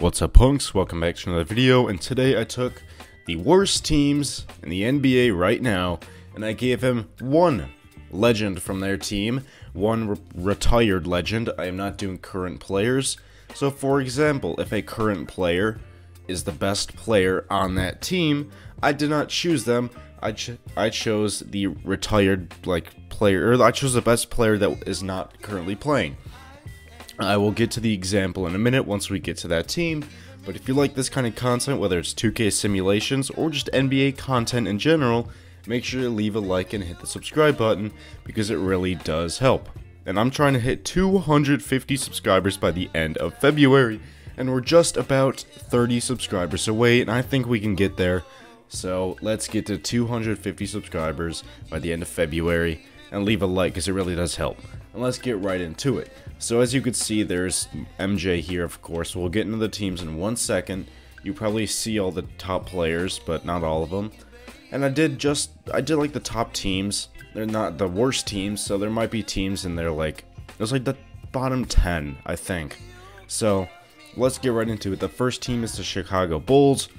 What's up, punks? Welcome back to another video, and today I took the worst teams in the NBA right now, and I gave him one legend from their team, one retired legend. I am not doing current players. So for example, if a current player is the best player on that team, I did not choose them. I chose the retired player, or I chose the best player that is not currently playing. I will get to the example in a minute once we get to that team, but if you like this kind of content, whether it's 2K simulations or just NBA content in general, make sure to leave a like and hit the subscribe button because it really does help. And I'm trying to hit 250 subscribers by the end of February, and we're just about 30 subscribers away, and I think we can get there. So let's get to 250 subscribers by the end of February, and leave a like because it really does help. And let's get right into it. So as you can see, there's MJ here, of course. We'll get into the teams in 1 second. You probably see all the top players, but not all of them. And I did like the top teams. They're not the worst teams, so there might be teams in there like, there's like the bottom 10, I think. So let's get right into it. The first team is the Chicago Bulls.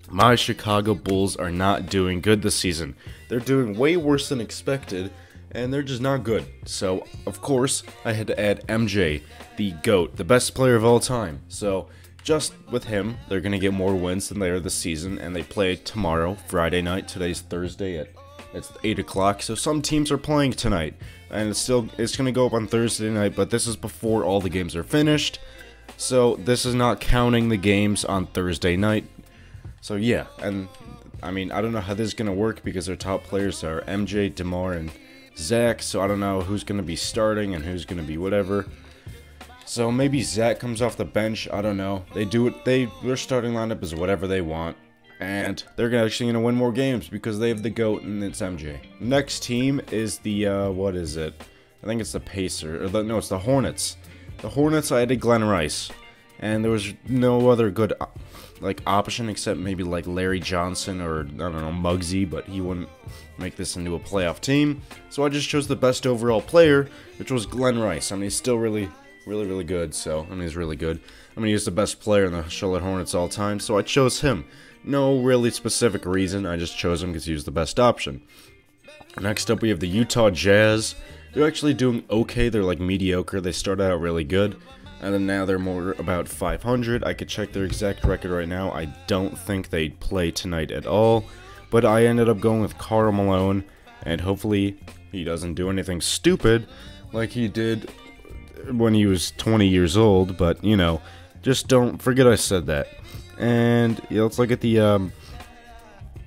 My Chicago Bulls are not doing good this season. They're doing way worse than expected, and they're just not good. So, of course, I had to add MJ, the GOAT, the best player of all time. So, just with him, they're going to get more wins than they are this season, and they play tomorrow, Friday night. Today's Thursday it's 8 o'clock, so some teams are playing tonight. And it's going to go up on Thursday night, but this is before all the games are finished. So, this is not counting the games on Thursday night. So, yeah, and, I mean, I don't know how this is going to work because their top players are MJ, DeMar, and Zach, so I don't know who's going to be starting and who's going to be whatever. So maybe Zach comes off the bench, I don't know. They do it, their starting lineup is whatever they want. And they're actually going to win more games because they have the GOAT and it's MJ. Next team is the, what is it? I think it's the Pacers, no, it's the Hornets. The Hornets, I added Glenn Rice. And there was no other good, option except maybe, Larry Johnson or, I don't know, Muggsy, but he wouldn't make this into a playoff team. So I just chose the best overall player, which was Glenn Rice. I mean, he's still really good, so, I mean, he's really good. I mean, he's the best player in the Charlotte Hornets all time, so I chose him. No really specific reason, I just chose him because he was the best option. Next up, we have the Utah Jazz. They're actually doing okay, they're, mediocre. They started out really good. And then now they're more about 500. I could check their exact record right now. I don't think they'd play tonight at all. But I ended up going with Karl Malone. And hopefully he doesn't do anything stupid like he did when he was 20 years old. But, you know, just don't forget I said that. And yeah, let's look at the,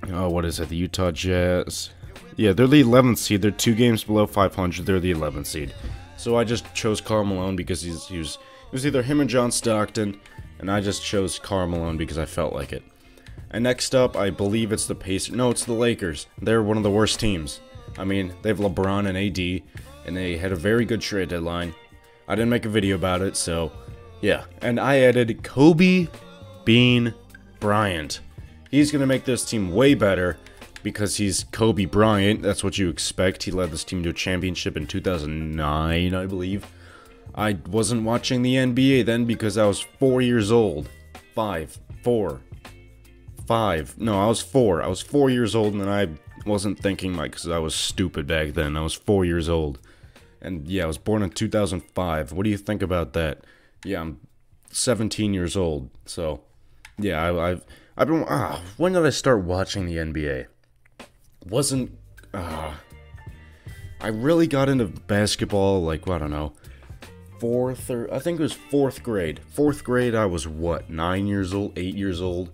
what is it? The Utah Jazz. Yeah, they're the 11th seed. They're 2 games below 500. They're the 11th seed. So I just chose Karl Malone because he was either him or John Stockton, and I just chose Karl Malone because I felt like it. And next up, I believe it's the Pacers. No, it's the Lakers. They're one of the worst teams. I mean, they have LeBron and AD, and they had a very good trade deadline. I didn't make a video about it, so yeah. And I added Kobe Bean Bryant. He's going to make this team way better because he's Kobe Bryant. That's what you expect. He led this team to a championship in 2009, I believe. I wasn't watching the NBA then because I was 4 years old. 5. No, I was 4. I was 4 years old, and I wasn't thinking because I was stupid back then. I was 4 years old. And yeah, I was born in 2005. What do you think about that? Yeah, I'm 17 years old. So, yeah, I've been, when did I start watching the NBA? I really got into basketball, I don't know, I think it was 4th grade. 4th grade, I was, 9 years old, 8 years old?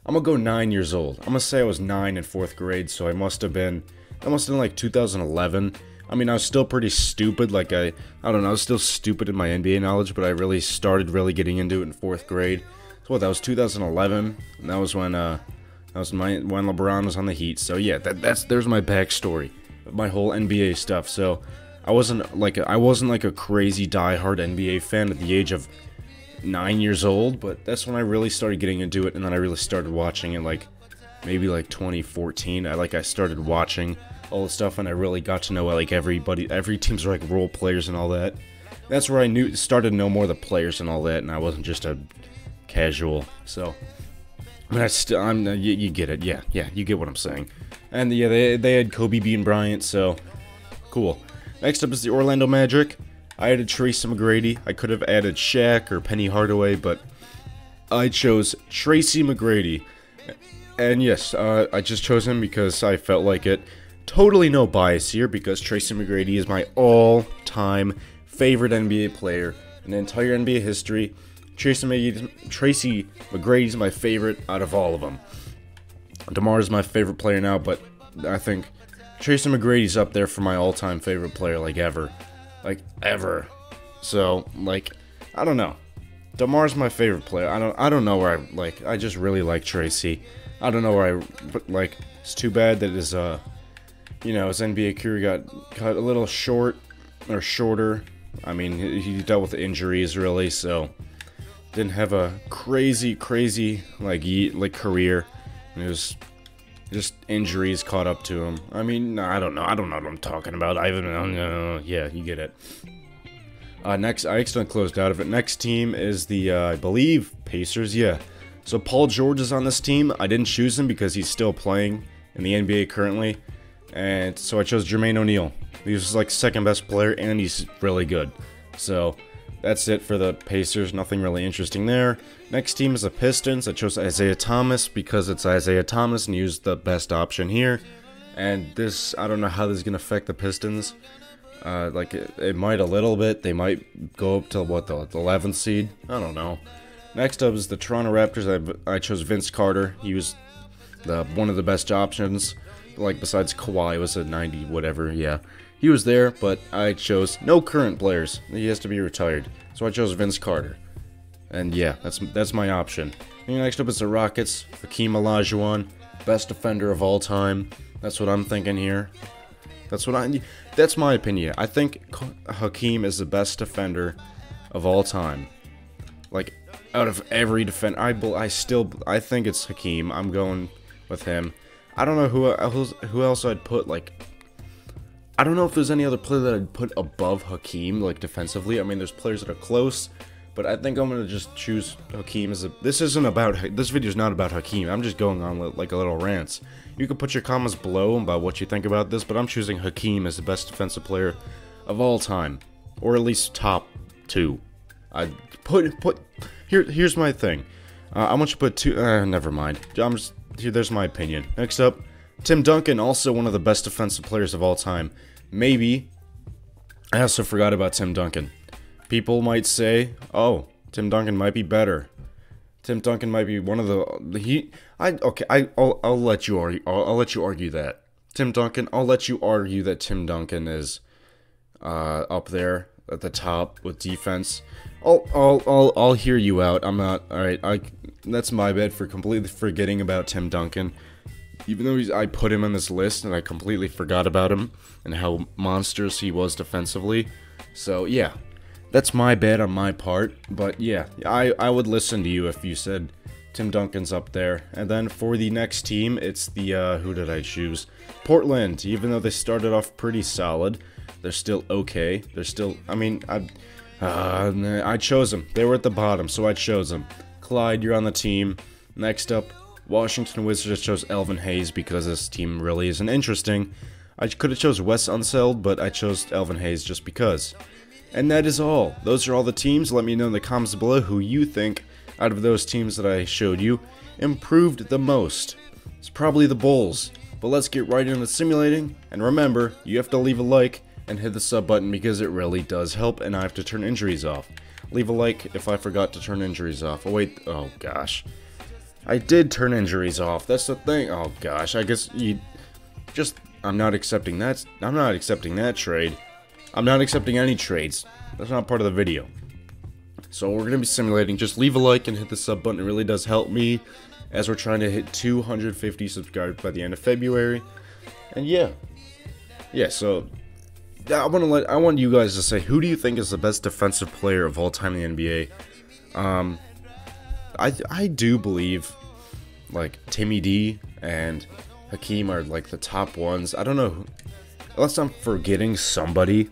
I'm gonna go 9 years old. I'm gonna say I was 9 in 4th grade, so I must have been 2011. I mean, I was still pretty stupid, I don't know, I was still stupid in my NBA knowledge, but I really started getting into it in 4th grade. So that was 2011, and that was when, when LeBron was on the Heat. So yeah, there's my backstory of my whole NBA stuff. So I wasn't a crazy diehard NBA fan at the age of 9 years old, but that's when I really started getting into it, and then I really started watching it maybe 2014. I started watching all the stuff, and I really got to know every team's role players and all that. That's where I started to know more of the players and all that, and I wasn't just a casual. So, but you get it. Yeah, you get what I'm saying. And yeah, they had Kobe Bean Bryant, so cool. Next up is the Orlando Magic. I added Tracy McGrady. I could have added Shaq or Penny Hardaway, but I chose Tracy McGrady. And yes, I just chose him because I felt like it. Totally no bias here, because Tracy McGrady is my all-time favorite NBA player in the entire NBA history. Tracy McGrady is my favorite out of all of them. DeMar is my favorite player now, but I think Tracy McGrady's up there for my all-time favorite player, like ever. Like, ever. So, like, I don't know. DeMar's my favorite player. I don't know where I just really like Tracy. I don't know where but it's too bad that his his NBA career got cut a little shorter. I mean, he dealt with injuries, really, so didn't have a crazy career. And it was just injuries caught up to him. I mean, I don't know what I'm talking about. Yeah, you get it. Next, I accidentally closed out of it. Next team is the, I believe, Pacers, yeah. So Paul George is on this team. I didn't choose him because he's still playing in the NBA currently. And so I chose Jermaine O'Neal. He's like second best player, and he's really good. So that's it for the Pacers. Nothing really interesting there. Next team is the Pistons. I chose Isaiah Thomas because it's Isaiah Thomas, and he was the best option here. And this, I don't know how this is going to affect the Pistons. It might a little bit. They might go up to, what, the 11th seed? I don't know. Next up is the Toronto Raptors. I chose Vince Carter. He was one of the best options. Like, besides Kawhi was a 90, whatever, yeah. He was there, but I chose no current players. He has to be retired. So I chose Vince Carter. And yeah, that's my option. And next up is the Rockets. Hakeem Olajuwon, best defender of all time. That's what I'm thinking here. That's my opinion. I think Hakeem is the best defender of all time. Like, out of every defender, I think it's Hakeem. I'm going with him. I don't know who else I'd put, like, I don't know if there's any other player that I'd put above Hakeem, like, defensively. I mean, there's players that are close, but I think I'm going to just choose Hakeem as this video's not about Hakeem. I'm just going on, like, a little rants. You can put your comments below about what you think about this, but I'm choosing Hakeem as the best defensive player of all time. Or at least top 2. Here's my thing. I want you to put 2, never mind. There's my opinion. Next up, Tim Duncan, also one of the best defensive players of all time. Maybe. I also forgot about Tim Duncan. People might say, oh, Tim Duncan might be better. Tim Duncan might be one of the I'll let you argue that. Tim Duncan, I'll let you argue that Tim Duncan is up there at the top with defense. I'll hear you out. I'm not. All right. That's my bad for completely forgetting about Tim Duncan. Even though I put him on this list and I completely forgot about him and how monstrous he was defensively. So yeah, that's my bad on my part. But yeah, I would listen to you if you said Tim Duncan's up there. And then for the next team, it's the who did I choose? Portland. Even though they started off pretty solid, they're still okay. They're still. I mean, I chose them. They were at the bottom, so I chose them. Clyde, you're on the team. Next up, Washington Wizards chose Elvin Hayes because this team really isn't interesting. I could have chose Wes Unseld, but I chose Elvin Hayes just because. And that is all. Those are all the teams. Let me know in the comments below who you think, out of those teams that I showed you, improved the most. It's probably the Bulls. But let's get right into simulating. And remember, you have to leave a like and hit the sub button because it really does help, and I have to turn injuries off. Leave a like if I forgot to turn injuries off. Oh wait, oh gosh. I did turn injuries off, that's the thing. Oh gosh, I guess I'm not accepting that. I'm not accepting that trade. I'm not accepting any trades. That's not part of the video. So we're gonna be simulating. Just leave a like and hit the sub button. It really does help me as we're trying to hit 250 subscribers by the end of February. And yeah, so I want you guys to say, who do you think is the best defensive player of all time in the NBA? I do believe, like, Timmy D and Hakeem are, like, the top ones. I don't know, unless I'm forgetting somebody,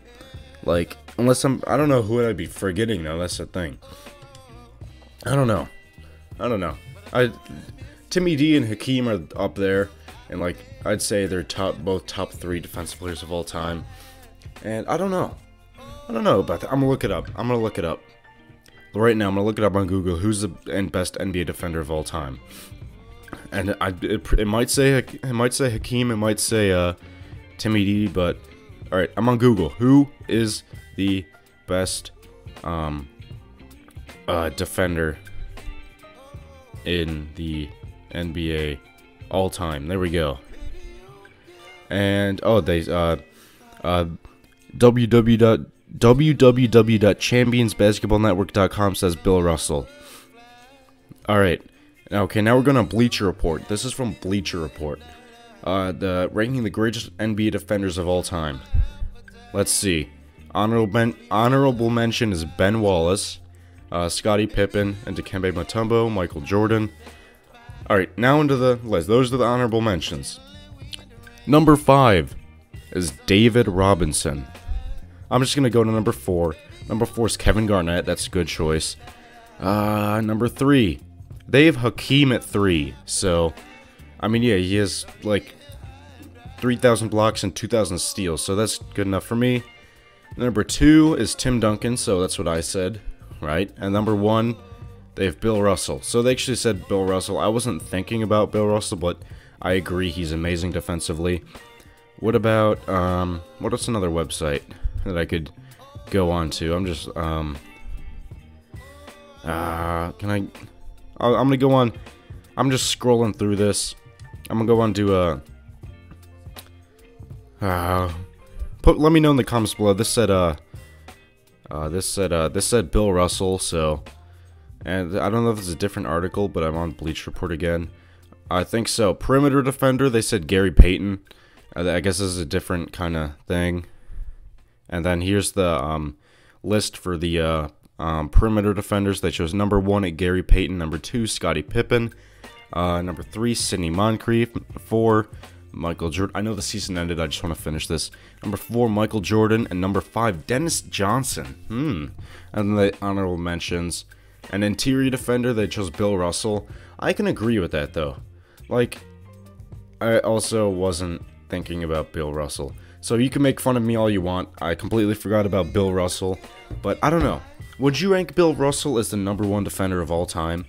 like, I don't know who I'd be forgetting, though, that's the thing. I don't know. I don't know. Timmy D and Hakeem are up there, and like I'd say they're both top 3 defensive players of all time. And I don't know about that. I'm gonna look it up. Right now. I'm gonna look it up on Google. Who's the best NBA defender of all time? And it might say Hakeem. It might say Timmy D. But all right, I'm on Google. Who is the best defender in the NBA all time? There we go. And www.championsbasketballnetwork.com says Bill Russell. Alright. Okay, now we're going to Bleacher Report. This is from Bleacher Report. Ranking the greatest NBA defenders of all time. Let's see. Honorable mention is Ben Wallace, Scottie Pippen, and Dikembe Mutombo, Michael Jordan. Alright, now into the list. Those are the honorable mentions. Number 5 is David Robinson. I'm just going to go to number 4. Number 4 is Kevin Garnett. That's a good choice. Number 3. They have Hakeem at 3. So, I mean, yeah, he has like 3,000 blocks and 2,000 steals. So that's good enough for me. Number 2 is Tim Duncan. So that's what I said, right? And number 1, they have Bill Russell. So they actually said Bill Russell. I wasn't thinking about Bill Russell, but I agree he's amazing defensively. What about, what's another website that I could go on to? I'm just, I'm gonna go on, I'm just scrolling through this. I'm gonna go on to, let me know in the comments below. This said Bill Russell, so, and I don't know if it's a different article, but I'm on Bleacher Report again. I think so. Perimeter defender, they said Gary Payton. I guess this is a different kind of thing. And then here's the list for the perimeter defenders. They chose number 1 at Gary Payton, number 2 Scottie Pippen, number 3 Sidney Moncrief, 4 Michael Jordan. I know the season ended. I just want to finish this. Number 4 Michael Jordan, and number 5 Dennis Johnson. And then the honorable mentions. An interior defender, they chose Bill Russell. I can agree with that though. Like, I also wasn't thinking about Bill Russell. So you can make fun of me all you want. I completely forgot about Bill Russell. But I don't know. Would you rank Bill Russell as the number 1 defender of all time?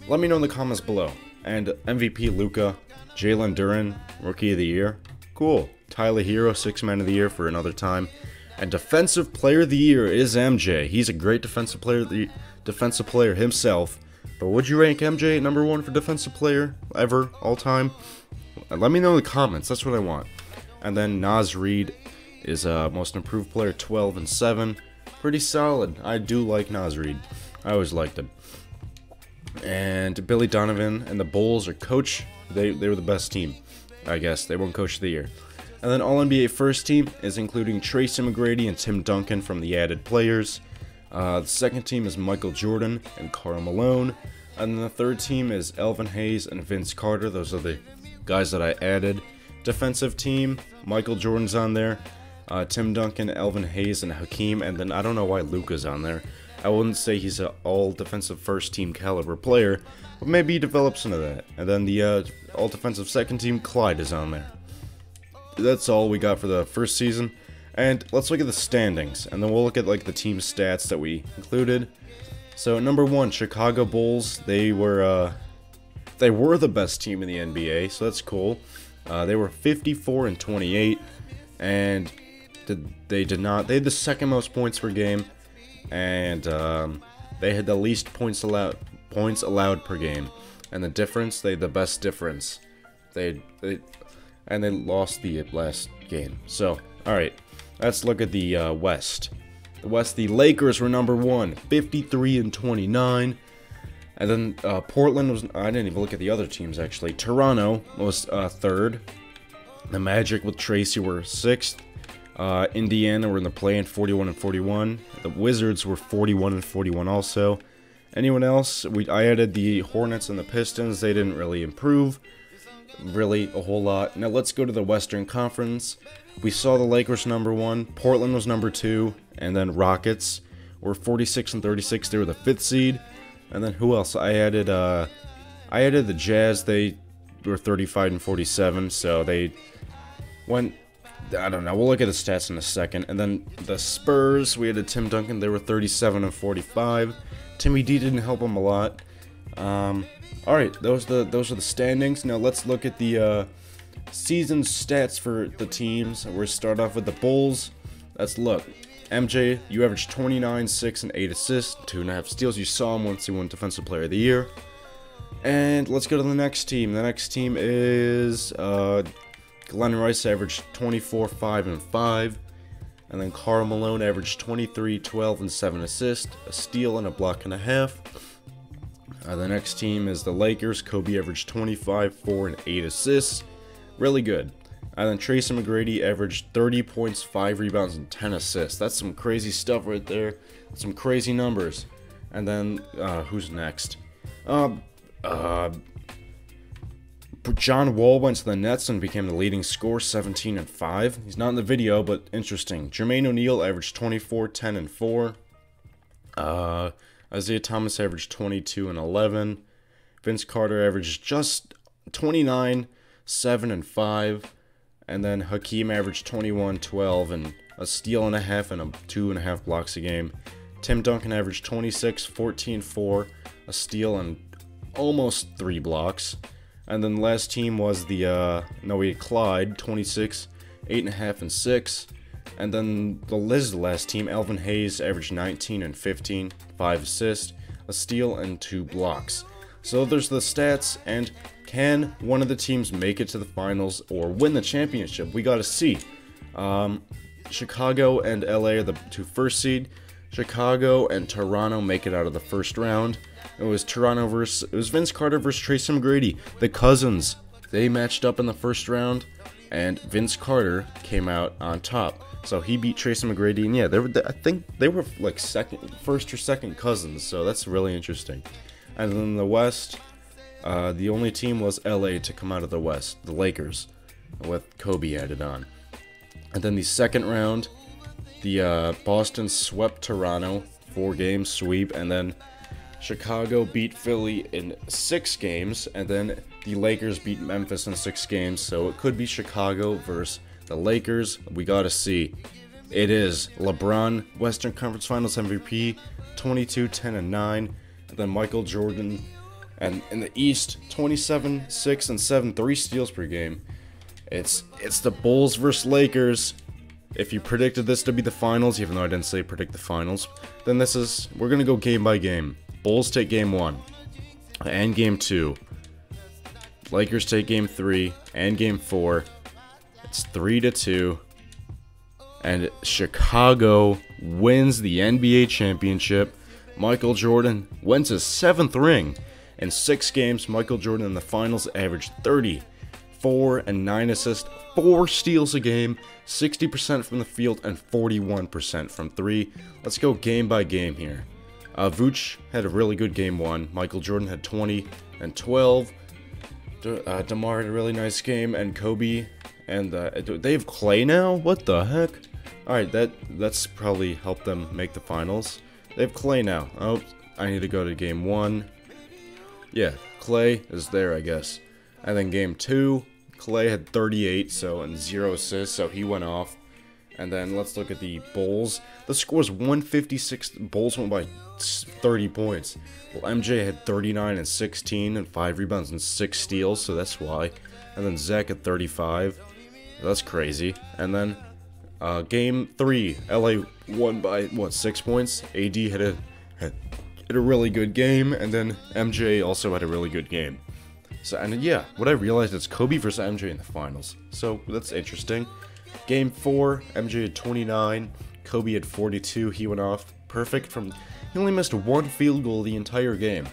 Let me know in the comments below. And MVP Luka, Jalen Duren, Rookie of the Year. Cool. Tyler Hero, 6th Man of the Year for another time. And Defensive Player of the Year is MJ. He's a great defensive player himself. But would you rank MJ at number 1 for defensive player ever, all time? Let me know in the comments. That's what I want. And then Naz Reid is most improved player, 12 and 7. Pretty solid. I do like Naz Reid. I always liked him. And Billy Donovan and the Bulls are coach. They were the best team, I guess. They won Coach of the Year. And then All-NBA first team is including Tracy McGrady and Tim Duncan from the added players. The second team is Michael Jordan and Karl Malone. And then the third team is Elvin Hayes and Vince Carter. Those are the guys that I added. Defensive team, Michael Jordan's on there. Tim Duncan, Elvin Hayes, and Hakeem. And then I don't know why Luka's on there. I wouldn't say he's an all-defensive first-team caliber player, but maybe he develops into that. And then the all-defensive second team, Clyde, is on there. That's all we got for the first season. And let's look at the standings, and then we'll look at like the team stats that we included. So number 1, Chicago Bulls. They were the best team in the NBA, so that's cool. They were 54 and 28, and they had the second most points per game, and they had the least points allowed per game. And the difference, they had the best difference. And they lost the last game. So, all right. Let's look at the West. The West, the Lakers were number 1, 53 and 29. And then Portland was, I didn't even look at the other teams actually. Toronto was 3rd. The Magic with Tracy were 6th. Indiana were in the play-in, 41 and 41. The Wizards were 41 and 41 also. Anyone else? I added the Hornets and the Pistons. They didn't really improve. Really a whole lot. Now let's go to the Western Conference. We saw the Lakers number 1, Portland was number 2, and then Rockets were 46 and 36. They were the 5th seed. And then who else? I added the Jazz. They were 35 and 47, so they went, I don't know, we'll look at the stats in a second. And then the Spurs, we had a Tim Duncan. They were 37 and 45. Timmy D didn't help them a lot. Alright, those are the standings. Now let's look at the season stats for the teams. We're start off with the Bulls. Let's look. MJ, you averaged 29, 6, and 8 assists, 2.5 steals. You saw him once he won Defensive Player of the Year. And let's go to the next team. The next team is Glenn Rice averaged 24, 5, and 5. And then Karl Malone averaged 23, 12, and 7 assists, a steal, and a block and a half. The next team is the Lakers. Kobe averaged 25, 4, and 8 assists. Really good. And then Tracy McGrady averaged 30 points, 5 rebounds, and 10 assists. That's some crazy stuff right there. Some crazy numbers. And then, who's next? John Wall went to the Nets and became the leading scorer, 17 and 5. He's not in the video, but interesting. Jermaine O'Neal averaged 24, 10, and 4. Isaiah Thomas averaged 22 and 11. Vince Carter averaged just 29, 7, and 5. And then Hakeem averaged 21, 12, and a steal and a half and 2.5 blocks a game. Tim Duncan averaged 26, 14, 4, a steal and almost 3 blocks. And then the last team was we had Clyde, 26, 8.5, and 6. And then the last team, Alvin Hayes averaged 19 and 15, 5 assists, a steal, and 2 blocks. So there's the stats, and can one of the teams make it to the finals or win the championship? We gotta see. Chicago and LA are the 2 first seed. Chicago and Toronto make it out of the first round. It was Vince Carter versus Tracy McGrady. The cousins, they matched up in the first round, and Vince Carter came out on top. So he beat Tracy McGrady, and yeah, I think they were like first or second cousins. So that's really interesting. And then in the West, the only team was LA to come out of the West, the Lakers, with Kobe added on. And then the second round, the Boston swept Toronto, 4-game sweep, and then Chicago beat Philly in 6 games, and then the Lakers beat Memphis in 6 games. So it could be Chicago versus the Lakers. We gotta see. It is LeBron, Western Conference Finals MVP, 22, 10, and 9. And then Michael Jordan, and in the East, 27, 6, and 7, 3 steals per game. It's the Bulls versus Lakers. If you predicted this to be the finals, even though I didn't say predict the finals, then we're gonna go game by game. Bulls take game 1 and game 2. Lakers take game 3 and game 4. It's 3-2. And Chicago wins the NBA championship. Michael Jordan wins his 7th ring. In 6 games, Michael Jordan in the finals averaged 30, 4, and 9 assists, 4 steals a game, 60% from the field, and 41% from 3. Let's go game by game here. Vooch had a really good game 1. Michael Jordan had 20 and 12. DeMar had a really nice game, and Kobe, and they have Clay now? What the heck? Alright, that's probably helped them make the finals. They have Clay now. Oh, I need to go to game 1. Yeah, Clay is there, I guess. And then game 2, Clay had 38, and 0 assists, so he went off. And then let's look at the Bulls. The score is 156. Bulls went by 30 points. Well, MJ had 39 and 16 and 5 rebounds and 6 steals, so that's why. And then Zach had 35. That's crazy. And then game 3, LA won by 6 points. AD had a really good game, and then MJ also had a really good game. So, and yeah, what I realized is Kobe versus MJ in the finals. So that's interesting. Game 4, MJ had 29, Kobe had 42. He went off perfect he only missed 1 field goal the entire game.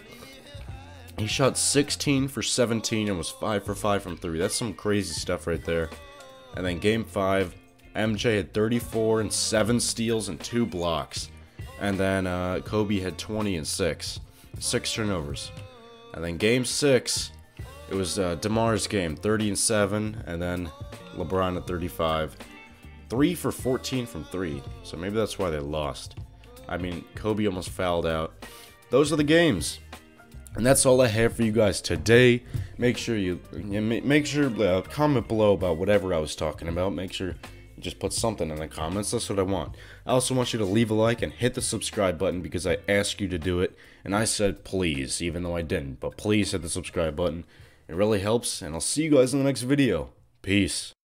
He shot 16 for 17 and was 5 for 5 from 3. That's some crazy stuff right there. And then game 5, MJ had 34 and 7 steals and 2 blocks. And then Kobe had 20 and 6 turnovers. And then game 6, it was DeMar's game, 30 and 7, and then LeBron at 35. 3 for 14 from 3, so maybe that's why they lost. I mean, Kobe almost fouled out. Those are the games. And that's all I have for you guys today. Make sure you comment below about whatever I was talking about. Make sure you just put something in the comments. That's what I want. I also want you to leave a like and hit the subscribe button because I asked you to do it. And I said please, even though I didn't. But please hit the subscribe button. It really helps. And I'll see you guys in the next video. Peace.